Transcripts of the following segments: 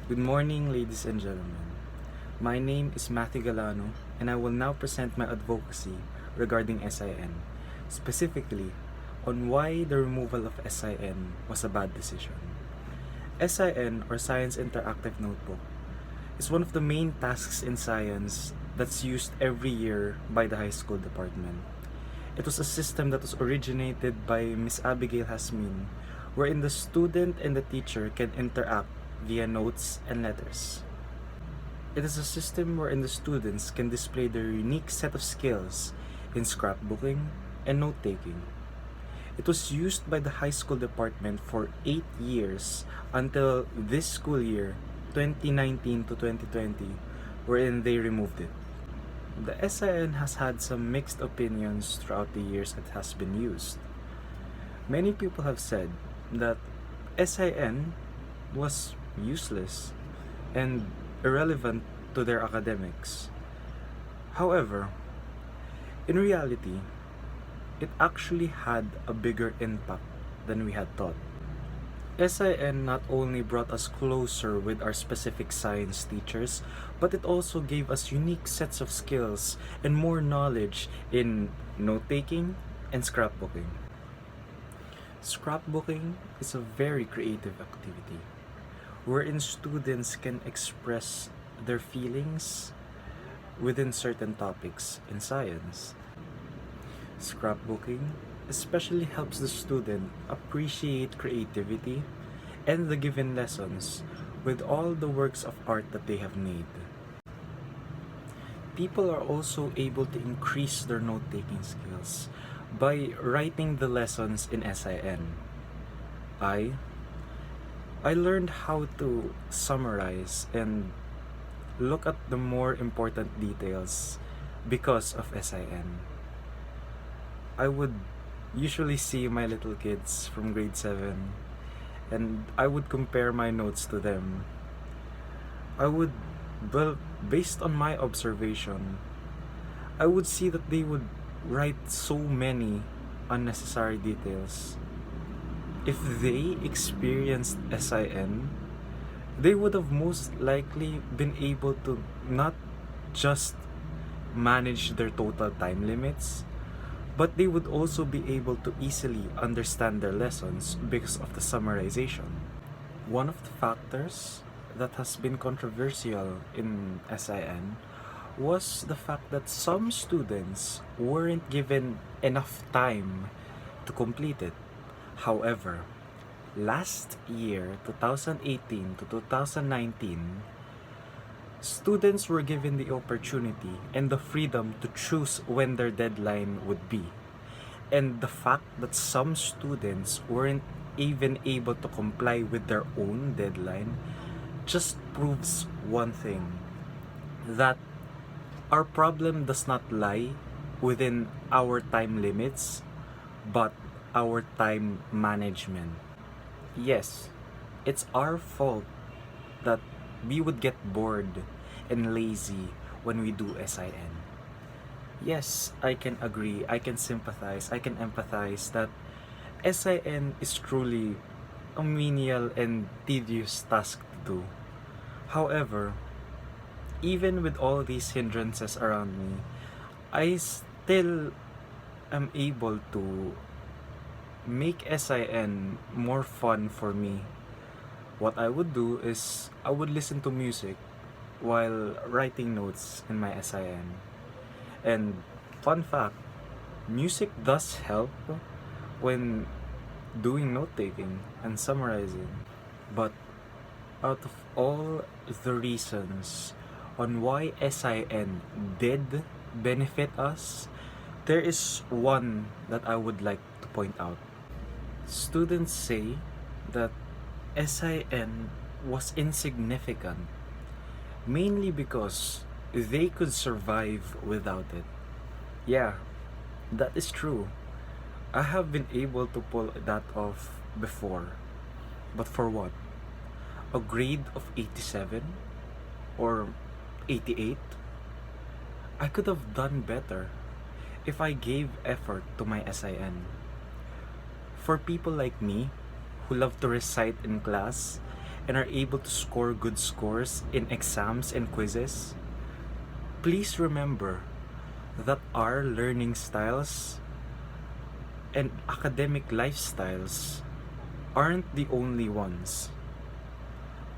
Good morning, ladies and gentlemen. My name is Matthew Galano, and I will now present my advocacy regarding SIN, specifically on why the removal of SIN was a bad decision. SIN, or Science Interactive Notebook, is one of the main tasks in science that's used every year by the high school department. It was a system that was originated by Miss Abigail, wherein the student and the teacher can interact via notes and letters. It is a system wherein the students can display their unique set of skills in scrapbooking and note-taking. It was used by the high school department for 8 years until this school year, 2019 to 2020, wherein they removed it. The SIN has had some mixed opinions throughout the years it has been used. Many people have said that SIN was useless and irrelevant to their academics. However, in reality, it actually had a bigger impact than we had thought. SIN not only brought us closer with our specific science teachers, but it also gave us unique sets of skills and more knowledge in note-taking and scrapbooking. Scrapbooking is a very creative activity wherein students can express their feelings within certain topics in science. Scrapbooking especially helps the student appreciate creativity and the given lessons with all the works of art that they have made. People are also able to increase their note-taking skills by writing the lessons in SIN. I learned how to summarize and look at the more important details because of SIN. I would usually see my little kids from grade 7 and I would compare my notes to them. Based on my observation, I would see that they would write so many unnecessary details. If they experienced SIN, they would have most likely been able to not just manage their total time limits, but they would also be able to easily understand their lessons because of the summarization. One of the factors that has been controversial in SIN was the fact that some students weren't given enough time to complete it. However, last year, 2018 to 2019, students were given the opportunity and the freedom to choose when their deadline would be. And the fact that some students weren't even able to comply with their own deadline just proves one thing, that our problem does not lie within our time limits, but our time management. Yes, it's our fault that we would get bored and lazy when we do SIN. Yes, I can agree, I can sympathize, I can empathize that SIN is truly a menial and tedious task to do. However, even with all these hindrances around me, I still am able to make SIN more fun for me. What I would do is I would listen to music while writing notes in my SIN. And fun fact, music does help when doing note-taking and summarizing. But out of all the reasons on why SIN did benefit us, there is one that I would like to point out. Students say that SIN was insignificant, mainly because they could survive without it. Yeah, that is true. I have been able to pull that off before. But for what? A grade of 87? Or 88? I could have done better if I gave effort to my SIN. For people like me, who love to recite in class and are able to score good scores in exams and quizzes, please remember that our learning styles and academic lifestyles aren't the only ones.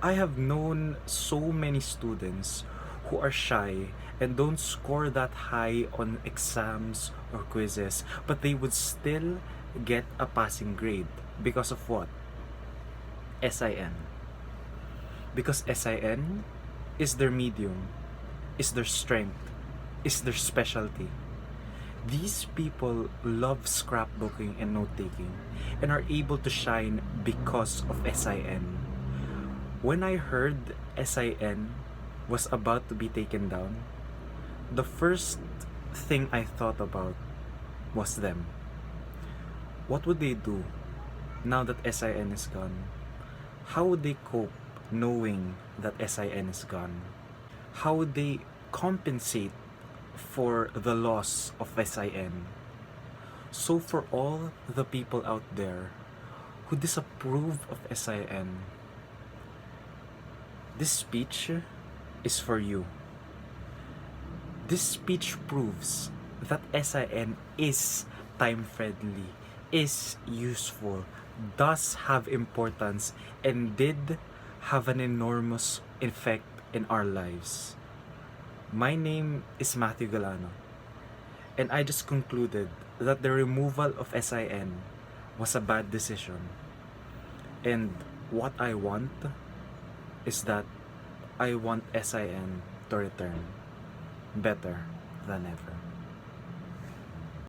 I have known so many students who are shy and don't score that high on exams or quizzes, but they would still get a passing grade because of what? SIN. Because SIN is their medium, is their strength, is their specialty. These people love scrapbooking and note taking and are able to shine because of SIN. When I heard SIN was about to be taken down, the first thing I thought about was them. What would they do now that SIN is gone? How would they cope knowing that SIN is gone? How would they compensate for the loss of SIN? So for all the people out there who disapprove of SIN, this speech is for you. This speech proves that SIN is time-friendly, is useful, does have importance, and did have an enormous effect in our lives. My name is Matthew Galano, and I just concluded that the removal of SIN was a bad decision. And what I want is that I want SIN to return better than ever.